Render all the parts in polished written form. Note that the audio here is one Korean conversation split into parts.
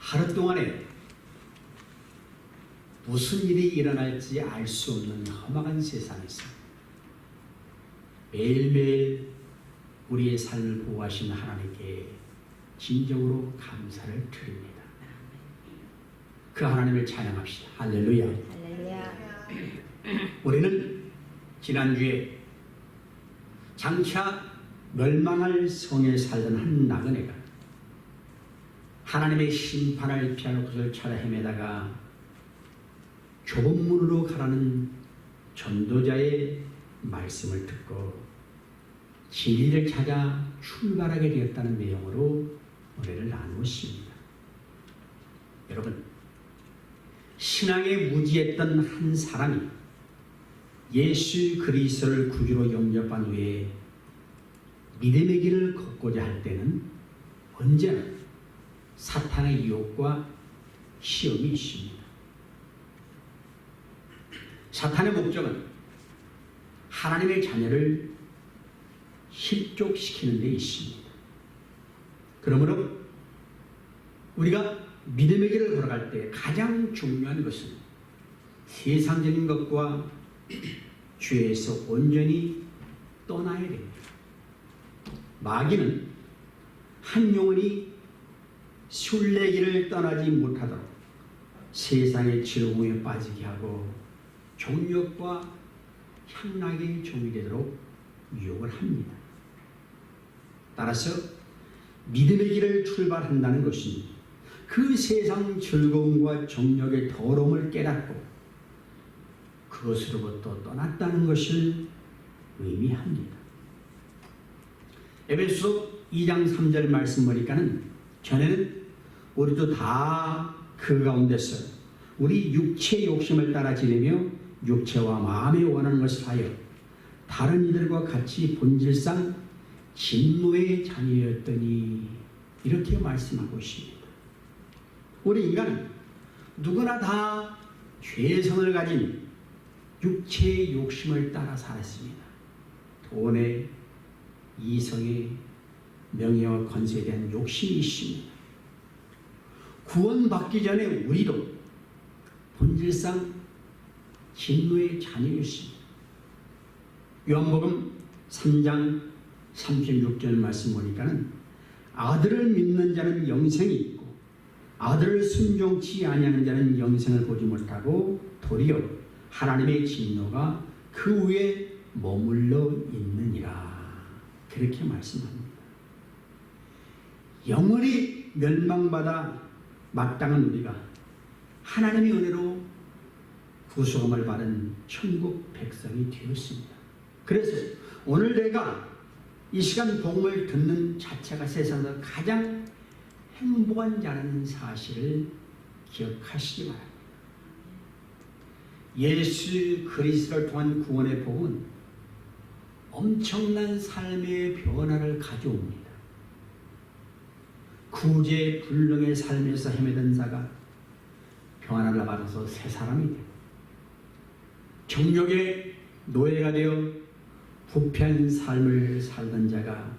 하루 동안에 무슨 일이 일어날지 알 수 없는 험악한 세상에서 매일매일 우리의 삶을 보호하시는 하나님께 진정으로 감사를 드립니다. 그 하나님을 찬양합시다. 할렐루야. 할렐루야. 우리는 지난주에 장차 멸망할 성에 살던 한 나그네가 하나님의 심판을 피할 곳을 찾아 헤매다가 좁은 문으로 가라는 전도자의 말씀을 듣고 진리를 찾아 출발하게 되었다는 내용으로 노래를 나누었습니다. 여러분, 신앙에 무지했던 한 사람이 예수 그리스도를 구주로 영접한 후에 믿음의 길을 걷고자 할 때는 언제나 사탄의 유혹과 시험이 있습니다. 사탄의 목적은 하나님의 자녀를 실족시키는 데 있습니다. 그러므로 우리가 믿음의 길을 걸어갈 때 가장 중요한 것은 세상적인 것과 죄에서 온전히 떠나야 됩니다. 마귀는 한 영혼이 순례길을 떠나지 못하도록 세상의 즐거움에 빠지게 하고 종욕과 향락의 종이 되도록 유혹을 합니다. 따라서 믿음의 길을 출발한다는 것은 그 세상 즐거움과 정욕의 더러움을 깨닫고 그것으로부터 떠났다는 것을 의미합니다. 에베소서 2장 3절 말씀 보니까는 전에는 우리도 다 그 가운데서 우리 육체의 욕심을 따라 지내며 육체와 마음에 원하는 것을 하여 다른 이들과 같이 본질상 진노의 자녀였더니 이렇게 말씀하고 있습니다. 우리 인간은 누구나 다 죄성을 가진 육체의 욕심을 따라 살았습니다. 돈에, 이성에, 명예와 권세에 대한 욕심이 있습니다. 구원받기 전에 우리도 본질상 진노의 자녀였습니다. 요한복음 3장 36절 말씀 보니까는 아들을 믿는 자는 영생이 있고 아들을 순종치 아니하는 자는 영생을 보지 못하고 도리어 하나님의 진노가 그 위에 머물러 있느니라. 그렇게 말씀합니다. 영원히 멸망받아 마땅한 우리가 하나님의 은혜로 구속함을 받은 천국 백성이 되었습니다. 그래서 오늘 내가 이 시간 복음을 듣는 자체가 세상에서 가장 행복한 자라는 사실을 기억하시기 바랍니다. 예수 그리스도를 통한 구원의 복은 엄청난 삶의 변화를 가져옵니다. 구제불능의 삶에서 헤매던 자가 변화를 받아서 새 사람이 되고 정욕의 노예가 되어 부패한 삶을 살던 자가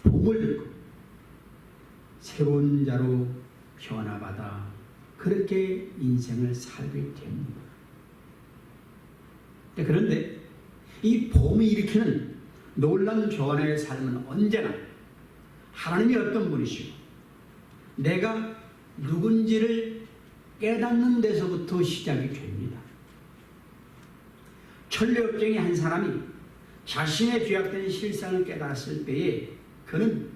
복을 듣고 새로운 자로 변화받아 그렇게 인생을 살게 됩니다. 그런데 이 복음이 일으키는 놀라운 변화의 삶은 언제나 하나님이 어떤 분이시고 내가 누군지를 깨닫는 데서부터 시작이 됩니다. 천리업쟁이 한 사람이 자신의 죄악된 실상을 깨달았을 때에 그는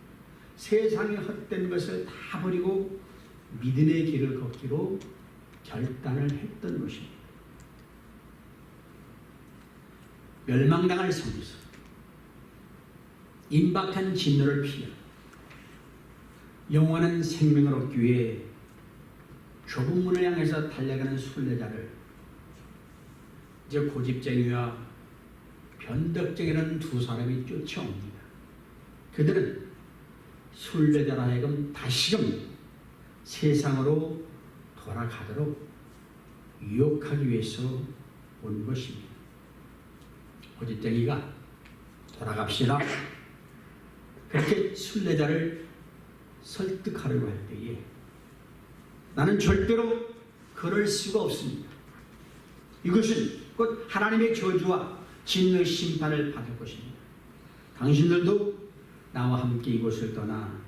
세상의 헛된 것을 다 버리고 믿음의 길을 걷기로 결단을 했던 것입니다. 멸망당할 성에서 임박한 진노를 피해 영원한 생명을 얻기 위해 좁은 문을 향해서 달려가는 순례자를 이제 고집쟁이와 변덕쟁이라는 두 사람이 쫓아옵니다. 그들은 순례자로 하여금 다시금 세상으로 돌아가도록 유혹하기 위해서 온 것입니다. 고집쟁이가 돌아갑시다. 그렇게 순례자를 설득하려고 할 때에 나는 절대로 그럴 수가 없습니다. 이것은 곧 하나님의 저주와 진노의 심판을 받을 것입니다. 당신들도 나와 함께 이곳을 떠나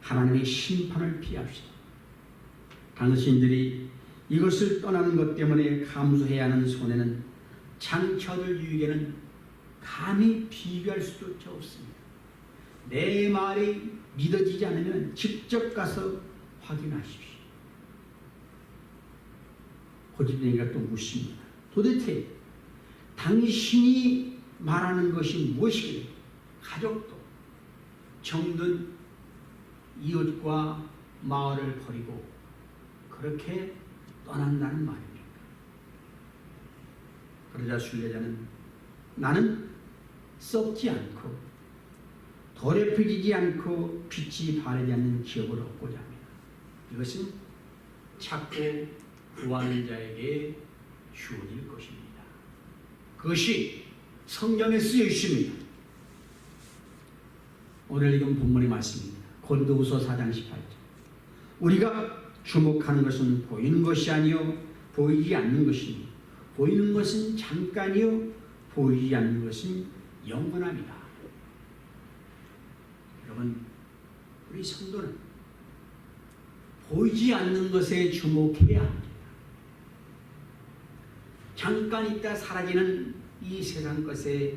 하나님의 심판을 피합시다. 당신들이 이것을 떠나는 것 때문에 감수해야 하는 손해는 장차들 유익에는 감히 비교할 수조차 없습니다. 내 말이 믿어지지 않으면 직접 가서 확인하십시오. 고집쟁이가 또 묻습니다. 도대체 당신이 말하는 것이 무엇이길래 가족도 정든 이웃과 마을을 버리고 그렇게 떠난다는 말입니까? 그러자 순례자는 나는 썩지 않고 더럽혀지지 않고 빛이 바르지 않는 기업을 얻고자 합니다. 이것은 찾고 구하는 자에게 주어질 것입니다. 그것이 성경에 쓰여 있습니다. 오늘 읽은 본문의 말씀입니다. 고린도후서 4장 18절. 우리가 주목하는 것은 보이는 것이 아니요 보이지 않는 것이니 보이는 것은 잠깐이요 보이지 않는 것은 영원합니다. 여러분, 우리 성도는 보이지 않는 것에 주목해야 합니다. 잠깐 있다 사라지는 이 세상 것에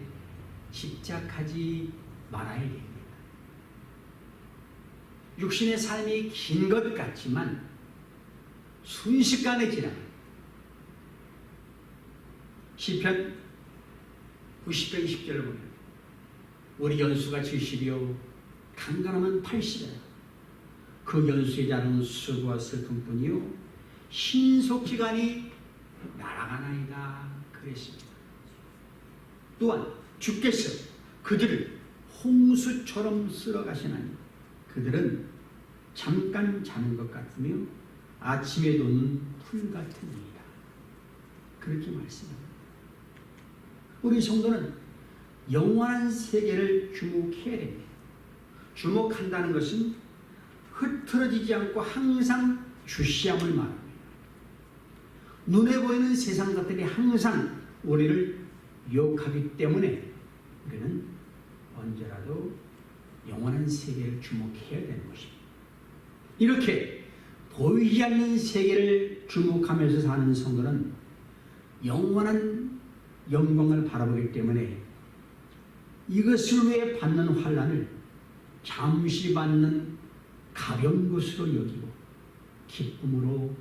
집착하지 말아야 됩니다. 육신의 삶이 긴 것 같지만 순식간에 지나요. 시편 90편 10절을 보면 우리 연수가 70이요 강건함은 80이라 그 연수의 자는 수고와 슬픔뿐이요 신속지간이 날아가나이다 그랬습니다. 또한 주께서 그들을 홍수처럼 쓸어가시나니 그들은 잠깐 자는 것 같으며 아침에 도는 풀 같으니이다. 그렇게 말씀합니다. 우리 성도는 영원한 세계를 주목해야 됩니다. 주목한다는 것은 흐트러지지 않고 항상 주시함을 말합니다. 눈에 보이는 세상 것들이 항상 우리를 유혹하기 때문에 우리는 언제라도 영원한 세계를 주목해야 되는 것입니다. 이렇게 보이지 않는 세계를 주목하면서 사는 성도는 영원한 영광을 바라보기 때문에 이것을 위해 받는 환난을 잠시 받는 가벼운 것으로 여기고 기쁨으로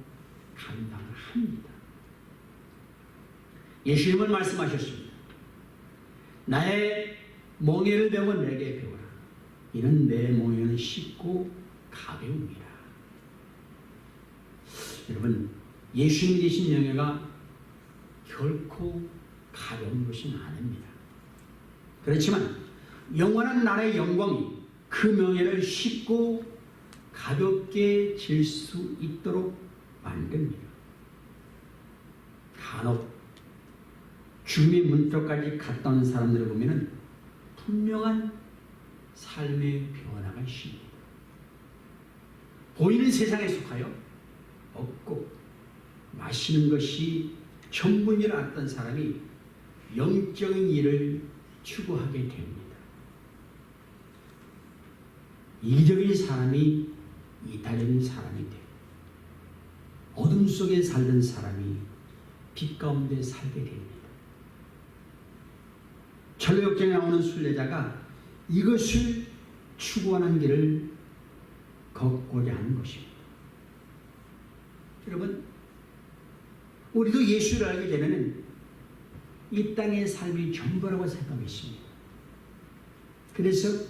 감당을 합니다. 예수님은 말씀하셨습니다. 나의 멍에를 배워 내게 배우라. 이는 내 멍에는 쉽고 가벼웁니다. 여러분, 예수님이 계신 명예가 결코 가벼운 것이 아닙니다. 그렇지만 영원한 나라의 영광이 그 명예를 쉽고 가볍게 질 수 있도록 만듭니다. 간혹 죽음의 문턱까지 갔던 사람들을 보면 분명한 삶의 변화가 있습니다. 보이는 세상에 속하여 먹고 마시는 것이 전부인 알았던 사람이 영적인 일을 추구하게 됩니다. 이기적인 사람이 이타적인 사람이 되고 어둠 속에 살던 사람이 빛 가운데 살게 됩니다. 철로역정에 나오는 순례자가 이것을 추구하는 길을 걷고자 하는 것입니다. 여러분, 우리도 예수를 알게 되면 이 땅의 삶이 전부라고 생각했습니다. 그래서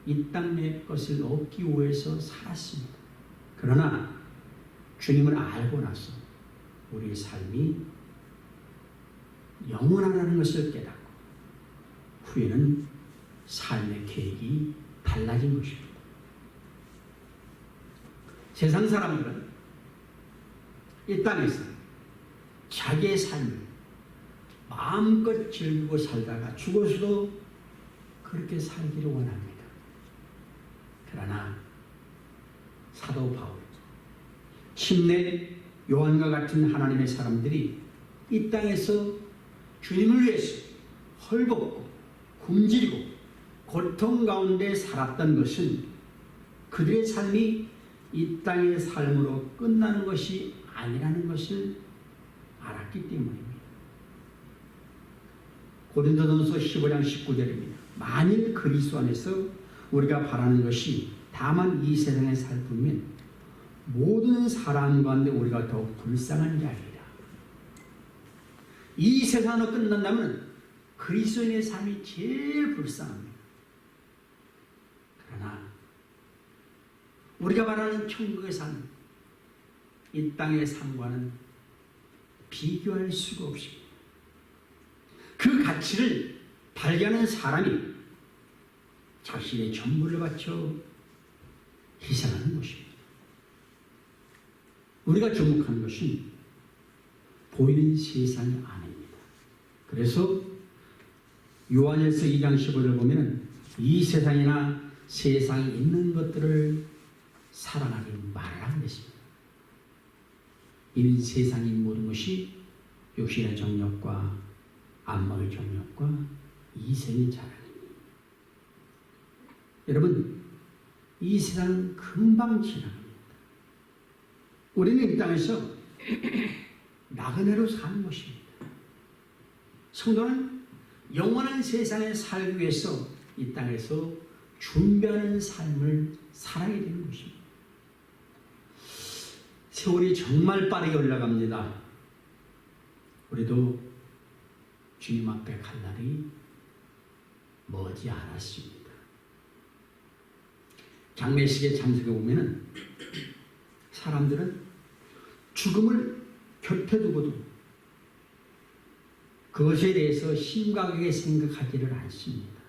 이 땅의 것을 얻기 위해서 살았습니다. 그러나 주님을 알고 나서 우리의 삶이 영원하다는 것을 깨닫고 후에는 삶의 계획이 달라진 것입니다. 세상 사람들은 이 땅에서 자기의 삶을 마음껏 즐기고 살다가 죽어서도 그렇게 살기를 원합니다. 그러나 사도 바울은 침례 요한과 같은 하나님의 사람들이 이 땅에서 주님을 위해서 헐벗고 굶주리고 고통 가운데 살았던 것은 그들의 삶이 이 땅의 삶으로 끝나는 것이 아니라는 것을 알았기 때문입니다. 고린도전서 15장 19절입니다. 만일 그리스도 안에서 우리가 바라는 것이 다만 이 세상에 살 뿐이면 모든 사람 가운데 우리가 더욱 불쌍한 자이라. 이 세상으로 끝난다면 그리스도인의 삶이 제일 불쌍합니다. 그러나 우리가 바라는 천국의 삶, 이 땅의 삶과는 비교할 수가 없습니다. 그 가치를 발견하는 사람이 자신의 전부를 바쳐 희생하는 것입니다. 우리가 주목하는 것은 보이는 세상이 아닙니다. 그래서 요한일서 2장 15절을 보면 이 세상이나 세상에 있는 것들을 사랑하지 말라는 것입니다. 이는 세상의 모든 것이 육신의 정욕과 안목의 정욕과 이생의 자랑입니다. 여러분, 이 세상은 금방 지나갑니다. 우리는 이 땅에서 나그네로 사는 것입니다. 성도는 영원한 세상에 살기 위해서 이 땅에서 준비하는 삶을 살아야 되는 것입니다. 세월이 정말 빠르게 올라갑니다. 우리도 주님 앞에 갈 날이 머지 않았습니다. 장례식에 참석해 보면 사람들은 죽음을 곁에 두고도 그것에 대해서 심각하게 생각하지를 않습니다.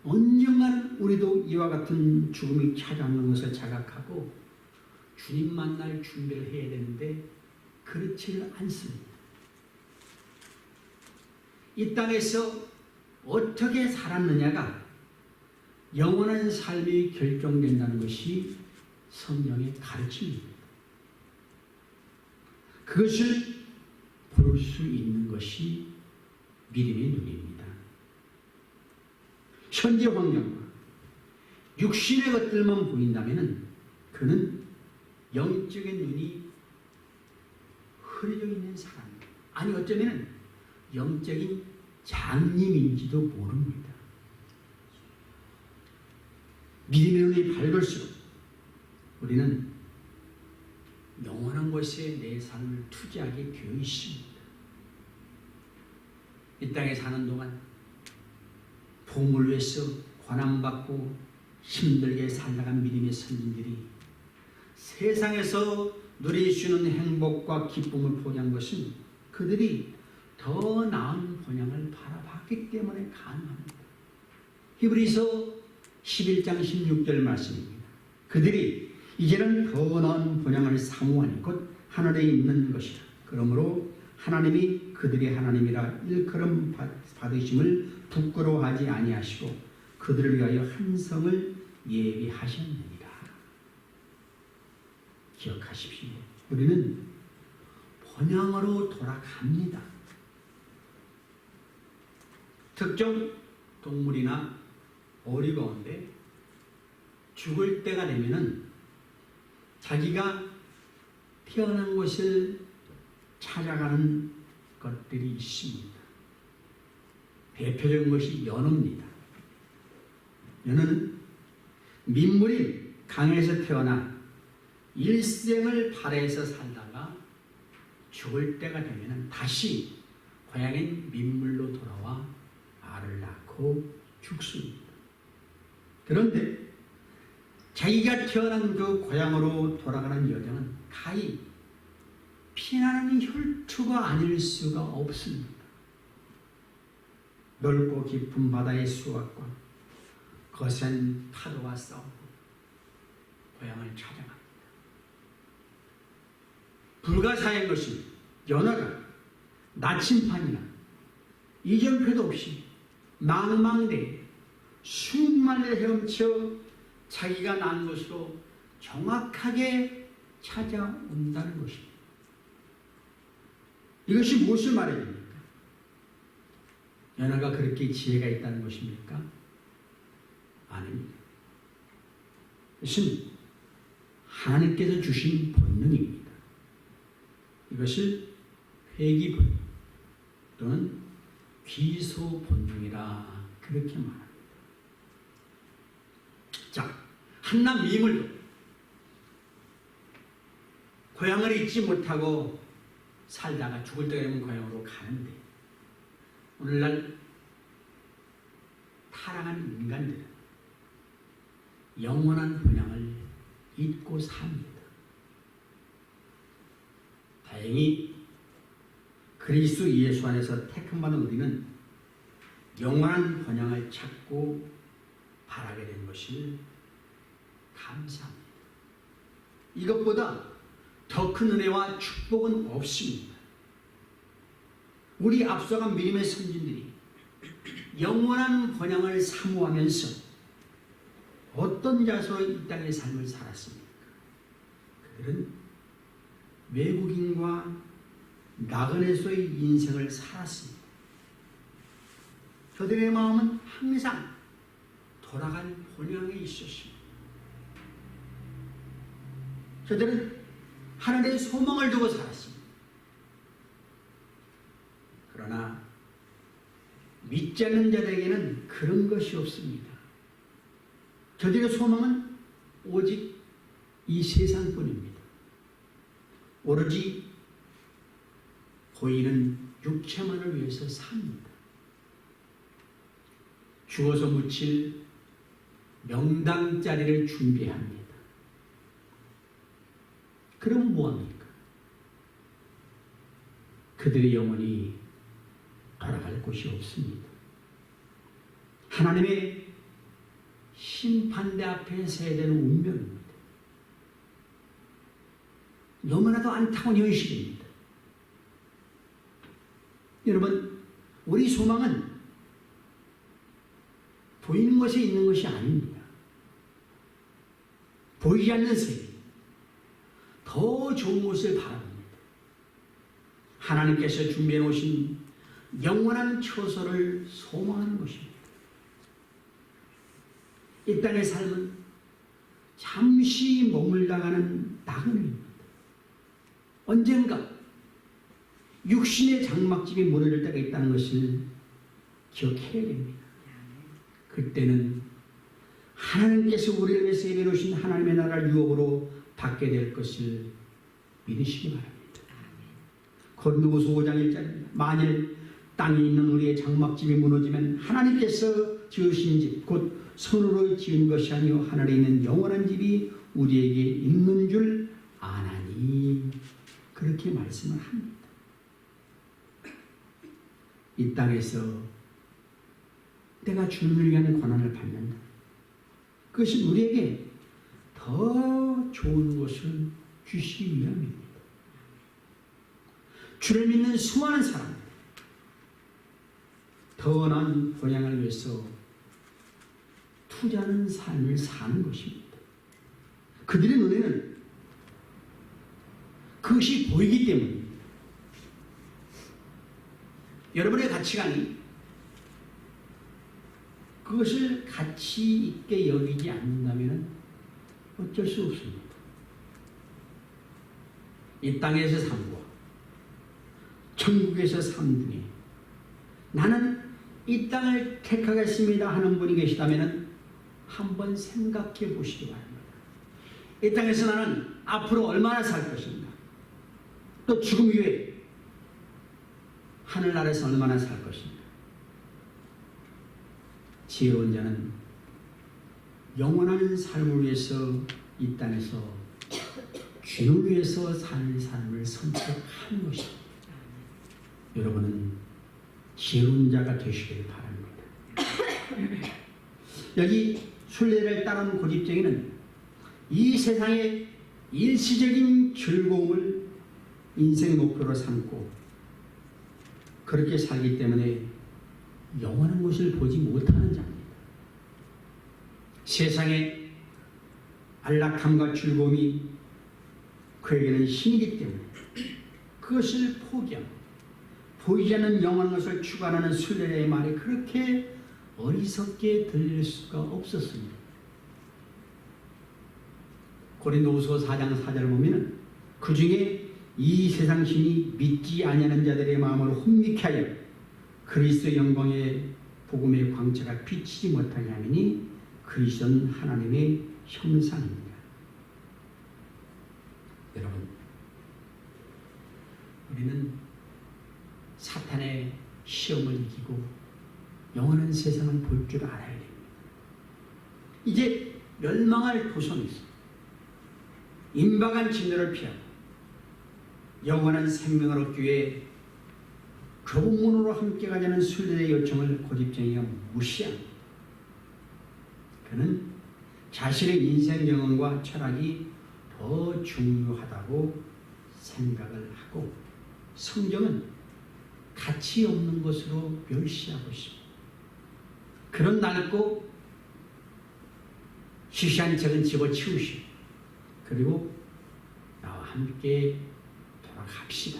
언젠가는 우리도 이와 같은 죽음이 찾아오는 것을 자각하고 주님 만날 준비를 해야 되는데 그렇지를 않습니다. 이 땅에서 어떻게 살았느냐가 영원한 삶이 결정된다는 것이 성경의 가르침입니다. 그것을 볼 수 있는 것이 믿음의 눈입니다. 현재 환경과 육신의 것들만 보인다면 그는 영적인 눈이 흐려져 있는 사람입니다. 아니 어쩌면 영적인 장님인지도 모릅니다. 믿음의 눈이 밝을수록 우리는 영원한 곳에 내 삶을 투자하게 되어 있습니다. 이 땅에 사는 동안 복음을 위해서 고난받고 힘들게 살아간 믿음의 선진들이 세상에서 누릴 수 있는 행복과 기쁨을 포기한 것은 그들이 더 나은 본향을 바라봤기 때문에 가능합니다. 히브리서 11장 16절 말씀입니다. 그들이 이제는 더 나은 본향을 사모하니 곧 하늘에 있는 것이라. 그러므로 하나님이 그들의 하나님이라 일컬음 받으심을 부끄러워하지 아니하시고 그들을 위하여 한 성을 예비하셨느니라. 기억하십시오. 우리는 본향으로 돌아갑니다. 특정 동물이나 오리 가운데 죽을 때가 되면은 자기가 태어난 곳을 찾아가는 것들이 있습니다. 대표적인 것이 연어입니다. 연어는 민물인 강에서 태어나 일생을 발에서 살다가 죽을 때가 되면 다시 고향인 민물로 돌아와 알을 낳고 죽습니다. 그런데 자기가 태어난 그 고향으로 돌아가는 여정은 가히 피나는 혈투가 아닐 수가 없습니다. 넓고 깊은 바다의 수확과 거센 파도와 싸우고 고향을 찾아갑니다. 불가사의한 것이 연어가 나침판이나 이정표도 없이 망망대해 수많이 헤엄쳐 자기가 난 곳으로 정확하게 찾아온다는 것입니다. 이것이 무엇을 말해줍니까? 연하가 그렇게 지혜가 있다는 것입니까? 아닙니다. 이것은 하나님께서 주신 본능입니다. 이것을 회귀 본능 또는 귀소 본능이라 그렇게 말합니다. 자, 한낱 미물도 고향을 잊지 못하고 살다가 죽을 때가 되면 고향으로 가는데 오늘날 타락한 인간들은 영원한 본향을 잊고 삽니다. 다행히 그리스도 예수 안에서 택함받은 우리는 영원한 본향을 찾고 바라게 된 것을 감사합니다. 이것보다 더 큰 은혜와 축복은 없습니다. 우리 앞서간 믿음의 선진들이 영원한 번향을 사모하면서 어떤 자세로 이 땅의 삶을 살았습니까? 그들은 외국인과 나그네소의 인생을 살았습니다. 그들의 마음은 항상 돌아갈 본향에 있었습니다. 그들은 하나님의 소망을 두고 살았습니다. 그러나 믿지 않는 자들에게는 그런 것이 없습니다. 저들의 소망은 오직 이 세상뿐입니다. 오로지 보이는 육체만을 위해서 삽니다. 죽어서 묻힐 명당 자리를 준비합니다. 그럼 뭐합니까? 그들의 영혼이 돌아갈 곳이 없습니다. 하나님의 심판대 앞에 서야 되는 운명입니다. 너무나도 안타까운 현실입니다. 여러분, 우리 소망은 보이는 것에 있는 것이 아닙니다. 보이지 않는 세계, 더 좋은 곳을 바라봅니다. 하나님께서 준비해 놓으신 영원한 처소를 소망하는 것입니다. 이 땅의 삶은 잠시 머물다가는 나그네입니다. 언젠가 육신의 장막집이 무너질 때가 있다는 것을 기억해야 됩니다. 그때는 하나님께서 우리를 위해서 예비해 놓으신 하나님의 나라를 유업으로 받게 될 것을 믿으시기 바랍니다. 고린도후서 5장 1절입니다. 만일 땅에 있는 우리의 장막집이 무너지면 하나님께서 지으신 집, 곧 손으로 지은 것이 아니요 하늘에 있는 영원한 집이 우리에게 있는 줄 아나니, 그렇게 말씀을 합니다. 이 땅에서 내가 주님을 위한 고난을 받는다. 그것이 우리에게 더 좋은 것을 주시기 위함입니다. 주를 믿는 수많은 사람들, 더 나은 본향을 위해서 투자하는 삶을 사는 것입니다. 그들의 눈에는 그것이 보이기 때문입니다. 여러분의 가치관이 그것을 가치 있게 여기지 않는다면 어쩔 수 없습니다. 이 땅에서 삶과 천국에서 삶 중에 나는 이 땅을 택하겠습니다 하는 분이 계시다면 한번 생각해 보시기 바랍니다. 이 땅에서 나는 앞으로 얼마나 살 것인가, 또 죽음 이후에 하늘나라에서 얼마나 살 것인가. 지혜로운 자는 영원한 삶을 위해서 이 땅에서 주를 위해서 사는 삶을 선택하는 것입니다. 여러분은 지혜로운 자가 되시길 바랍니다. 여기 순례를 따르는 고집쟁이는 이 세상의 일시적인 즐거움을 인생 목표로 삼고 그렇게 살기 때문에 영원한 것을 보지 못하는 자입니다. 세상의 안락함과 즐거움이 그에게는 신이기 때문에 그것을 포기하고 보이지 않는 영원한 것을 추구하는 순례자의 말이 그렇게 어리석게 들릴 수가 없었습니다. 고린도후서 4장 4절을 보면 그 중에 이 세상 신이 믿지 아니하는 자들의 마음을 혼미케 하여 그리스도 영광의 복음의 광채가 비치지 못하게 하니 그리스도는 하나님의 형상입니다. 여러분, 우리는 사탄의 시험을 이기고 영원한 세상을 볼 줄 알아야 됩니다. 이제 멸망할 도성이 있습니다. 임박한 진노를 피하고 영원한 생명을 얻기 위해 좁은 문으로 함께 가자는 순례의 요청을 고집쟁이가 무시합니다. 그는 자신의 인생 경험과 철학이 더 중요하다고 생각을 하고 성경은 가치 없는 것으로 멸시하고 있습니다. 그런 낡고 시시한 책은 집어치우시고 그리고 나와 함께 돌아갑시다.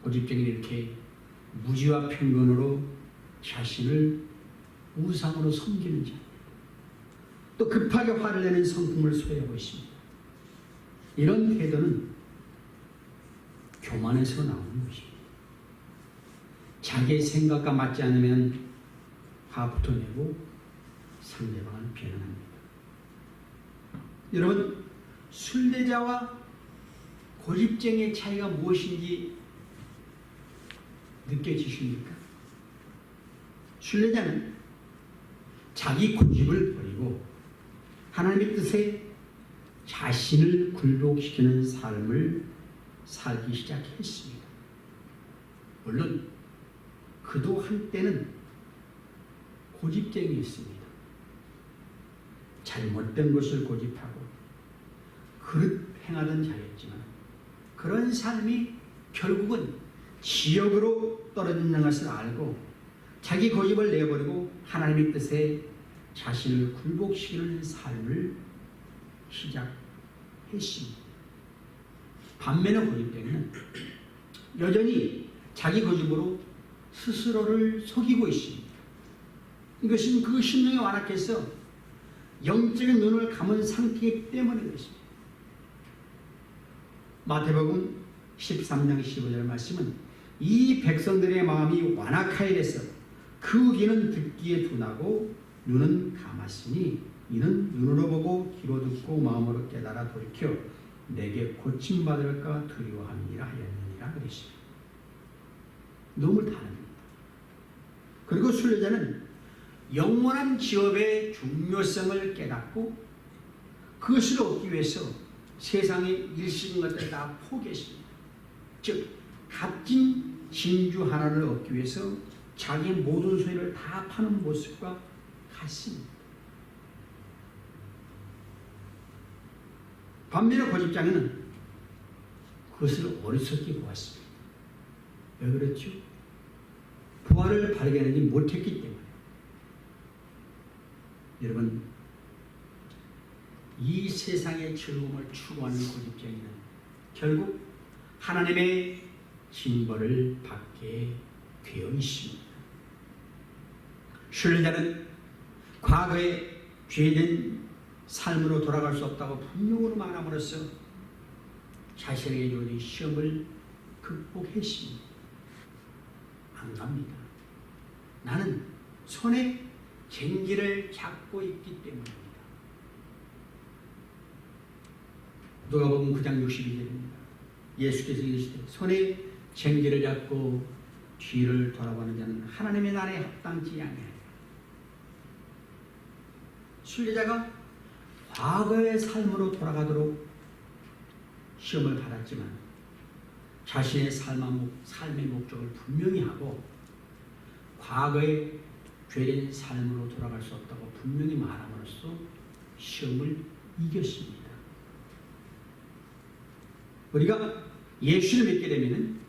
고집쟁이는 이렇게 무지와 편견으로 자신을 우상으로 섬기는 자, 또 급하게 화를 내는 성품을 소유하고 있습니다. 이런 태도는 교만에서 나오는 것입니다. 자기의 생각과 맞지 않으면 화부터 내고 상대방을 비난합니다. 여러분, 순례자와 고집쟁이의 차이가 무엇인지 느껴지십니까? 순례자는 자기 고집을 버리고 하나님의 뜻에 자신을 굴복시키는 삶을 살기 시작했습니다. 물론 그도 한때는 고집쟁이였습니다. 잘못된 것을 고집하고 그릇 행하던 자였지만 그런 삶이 결국은 지옥으로 떨어진다는 것을 알고 자기 고집을 내버리고 하나님의 뜻에 자신을 굴복시키는 삶을 시작했습니다. 반면에 고집쟁이는 여전히 자기 고집으로 스스로를 속이고 있습니다. 이것은 그 심령이 완악해서 영적인 눈을 감은 상태이기 때문인 것입니다. 마태복음 13장 15절 말씀은 이 백성들의 마음이 완악하여서 그 귀는 듣기에 둔하고 눈은 감았으니 이는 눈으로 보고 귀로 듣고 마음으로 깨달아 돌이켜 내게 고침받을까 두려워함이라 하였느니라 그랬습니다. 너무 다릅니다. 그리고 순례자는 영원한 지업의 중요성을 깨닫고 그것을 얻기 위해서 세상의 일시적인 것들을 다 포기했습니다. 즉 값진 진주 하나를 얻기 위해서 자기의 모든 소유를 다 파는 모습과 같습니다. 반면에 고집장에는 그것을 어리석게 보았습니다. 왜 그렇죠? 부활을 발견하지 못했기 때문에. 여러분, 이 세상의 즐거움을 추구하는 고집쟁이는 결국 하나님의 징벌을 받게 되어 있습니다. 순례자는 과거에 죄된 삶으로 돌아갈 수 없다고 분명으로 말함으로써 자신에게 주어진 시험을 극복했습니다. 안 갑니다. 나는 손에 쟁기를 잡고 있기 때문입니다. 누가복음 9장 62절입니다. 예수께서 이르시되 손에 쟁기를 잡고 뒤를 돌아보는 자는 하나님의 나라에 합당치 아니하리라. 순례자가 과거의 삶으로 돌아가도록 시험을 받았지만 자신의 삶의 목적을 분명히 하고 과거의 죄된 삶으로 돌아갈 수 없다고 분명히 말함으로써 시험을 이겼습니다. 우리가 예수를 믿게 되면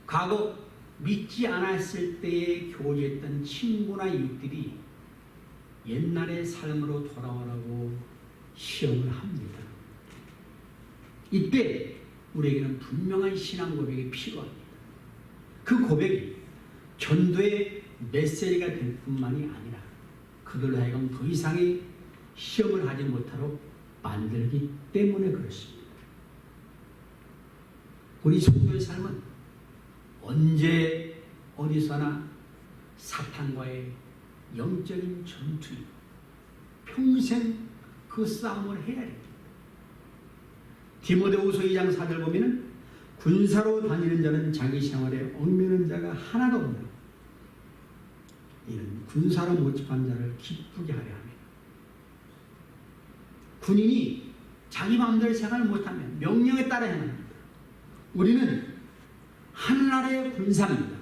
과거 믿지 않았을 때에 교제했던 친구나 이웃들이 옛날의 삶으로 돌아오라고 시험을 합니다. 이때 우리에게는 분명한 신앙 고백이 필요합니다. 그 고백이 전도의 메시지가 될 뿐만이 아니라 그들로 하여금 더 이상의 시험을 하지 못하도록 만들기 때문에 그렇습니다. 우리 성도의 삶은 언제 어디서나 사탄과의 영적인 전투, 평생 그 싸움을 해야 됩니다. 디모데후서 2장 4절 보면은 군사로 다니는 자는 자기 생활에 얽매는 자가 하나도 없다. 이는 군사로 모집한 자를 기쁘게 하려 합니다. 군인이 자기 마음대로 생활을 못하면 명령에 따라야만 합니다. 우리는 하늘나라의 군사입니다.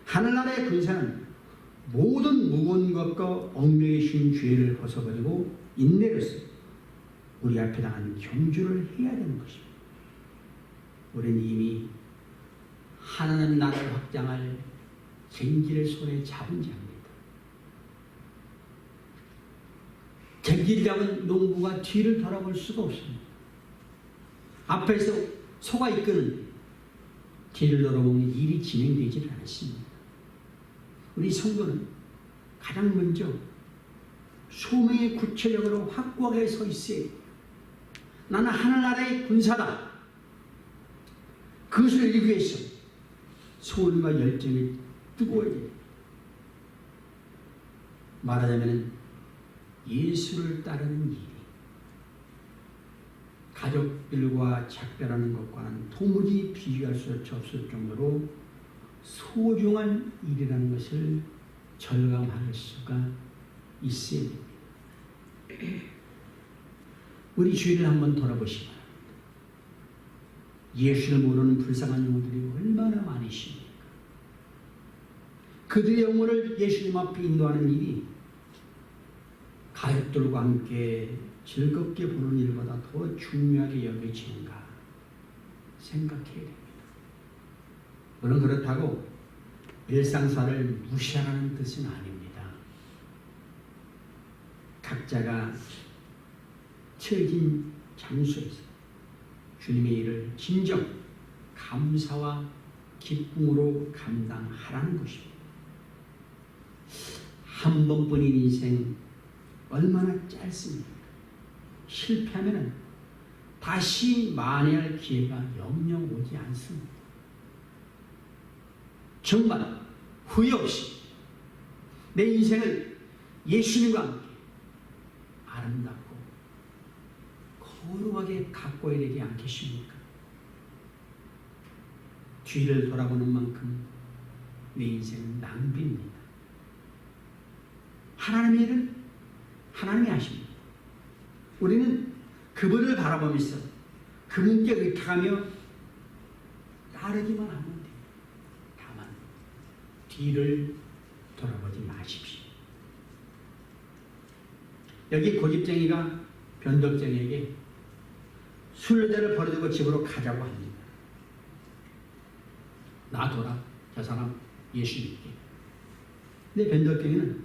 하늘나라의 군사는 모든 무거운 것과 얽매여 신 죄를 벗어버리고 인내로서 우리 앞에 당한 경주를 해야 되는 것입니다. 우리는 이미 하나님 나라를 확장할 쟁기를 손에 잡은 자입니다. 쟁기를 잡은 농부가 뒤를 돌아볼 수가 없습니다. 앞에서 소가 이끄는 뒤를 돌아보면 일이 진행되지 않습니다. 우리 성도는 가장 먼저 소명의 구체적으로 확고하게 서 있어야 돼요. 나는 하늘나라의 군사다. 그것을 이루기 위해서 소원과 열정이 뜨거워야 돼요. 말하자면 예수를 따르는 일이 가족들과 작별하는 것과는 도무지 비교할 수 없을 정도로 소중한 일이라는 것을 절감할 수가 있어야 됩니다. 우리 주위를 한번 돌아보시기 바랍니다. 예수를 모르는 불쌍한 영혼들이 얼마나 많으십니까? 그들의 영혼을 예수님 앞에 인도하는 일이 가족들과 함께 즐겁게 보는 일보다 더 중요하게 여겨지는가 생각해야 됩니다. 물론 그렇다고 일상사를 무시하라는 뜻은 아닙니다. 각자가 처해진 장소에서 주님의 일을 진정 감사와 기쁨으로 감당하라는 것입니다. 한 번뿐인 인생 얼마나 짧습니까? 실패하면 다시 만회할 기회가 영영 오지 않습니다. 정말 후회 없이 내 인생을 예수님과 함께 아름답고 거룩하게 가꿔야 되지 않겠습니까? 뒤를 돌아보는 만큼 내 인생은 낭비입니다. 하나님의 일은 하나님이 하십니다. 우리는 그분을 바라보면서 그분께 의탁하며 따르기만 하면 됩니다. 다만 뒤를 돌아보지 마십시오. 여기 고집쟁이가 변덕쟁이에게 순례자를 버려두고 집으로 가자고 합니다. 놔둬라, 저 사람 예수 믿게. 근데 변덕쟁이는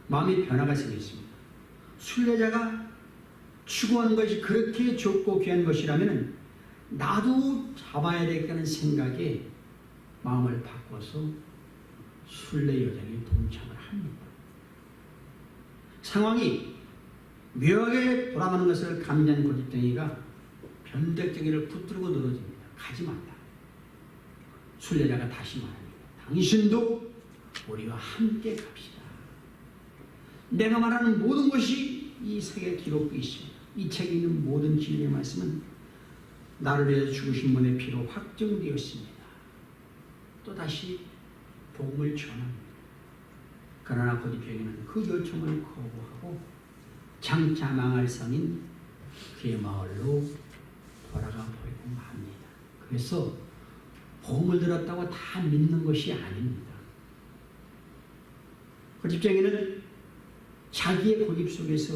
마음의 변화가 생겼습니다. 순례자가 추구한 것이 그렇게 좋고 귀한 것이라면 나도 잡아야 되겠다는 생각에 마음을 바꿔서 순례 여정에 동참을 합니다. 상황이 묘하게 돌아가는 것을 감지한 고집쟁이가 변덕쟁이를 붙들고 늘어집니다. 가지 말라. 순례자가 다시 말합니다. 당신도 우리와 함께 갑시다. 내가 말하는 모든 것이 이 책에 기록되어 있습니다. 이 책에 있는 모든 진리의 말씀은 나를 위해서 죽으신 분의 피로 확정되었습니다. 또다시 복음을 전합니다. 그러나 고집쟁이는 그 요청을 거부하고 장차 망할 성인 그의 마을로 돌아가 버리고 맙니다. 그래서 복음을 들었다고 다 믿는 것이 아닙니다. 고집쟁이는 자기의 고집 속에서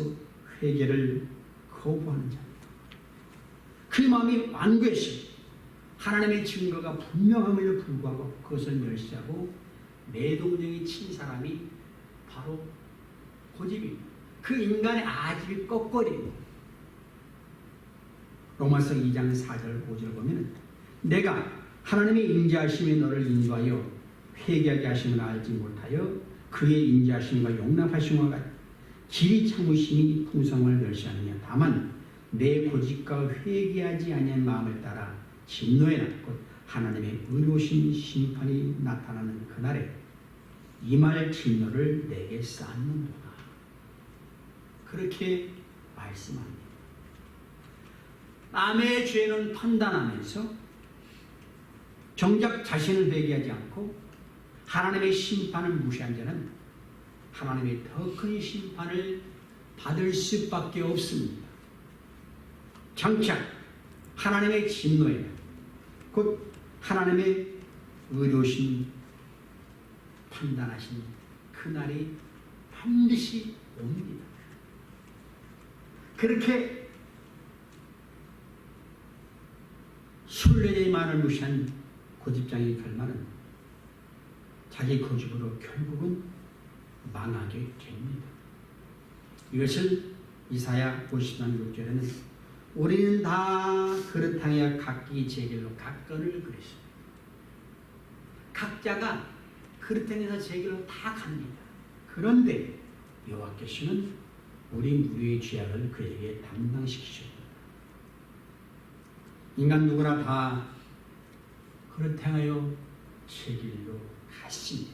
회개를 거부하는 자입니다. 그의 마음이 완고해서 하나님의 증거가 분명함에도 불구하고 그것을 멸시하고 내동댕이 친 사람이 바로 고집입니다. 그 인간의 아집이 꺾어리고 로마서 2장 4절 5절 보면 내가 하나님의 인자하심이 너를 인도하여 회개하게 하심을 알지 못하여 그의 인자하심과 용납하심과 같이 길이 참으심이 풍성을 멸시하느냐. 다만 내 고집과 회개하지 아니한 마음을 따라 진노에 곧 하나님의 의로우신 심판이 나타나는 그날에 이 말 진노를 내게 쌓는구나. 그렇게 말씀합니다. 남의 죄는 판단하면서 정작 자신을 회개하지 않고 하나님의 심판을 무시한 자는 하나님의 더 큰 심판을 받을 수밖에 없습니다. 장차 하나님의 진노에 곧 하나님의 의로우신 판단하신 그날이 반드시 옵니다. 그렇게 순례자의 말을 무시한 고집장의 결말은 자기 고집으로 결국은 망하게 됩니다. 이것을 이사야 50장 6절에는 우리는 다 그릇하여 각기 제 길로 갔거늘 그랬습니다. 각자가 그릇행에서 제 길로 다 갑니다. 그런데 여호와께서는 우리 무리의 죄악을 그에게 담당시키셨다. 인간 누구나 다 그릇행하여 제 길로 갔습니다.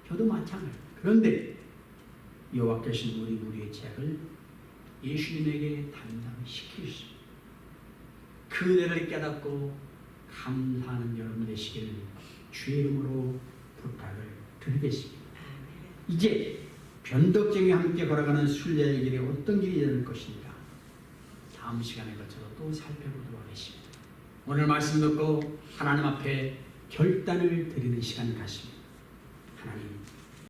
저도 마찬가지입니다. 그런데 여호와께서는 우리 무리의 죄악을 예수님에게 담당시키셨습니다. 그 은혜를 깨닫고 감사하는 여러분 되시기를 주의 이름으로 부탁을 드리겠습니다. 이제 변덕쟁이와 함께 걸어가는 순례의 길에 어떤 길이 될 것인가 다음 시간에 거쳐서 또 살펴보도록 하겠습니다. 오늘 말씀 듣고 하나님 앞에 결단을 드리는 시간이 같습니다. 하나님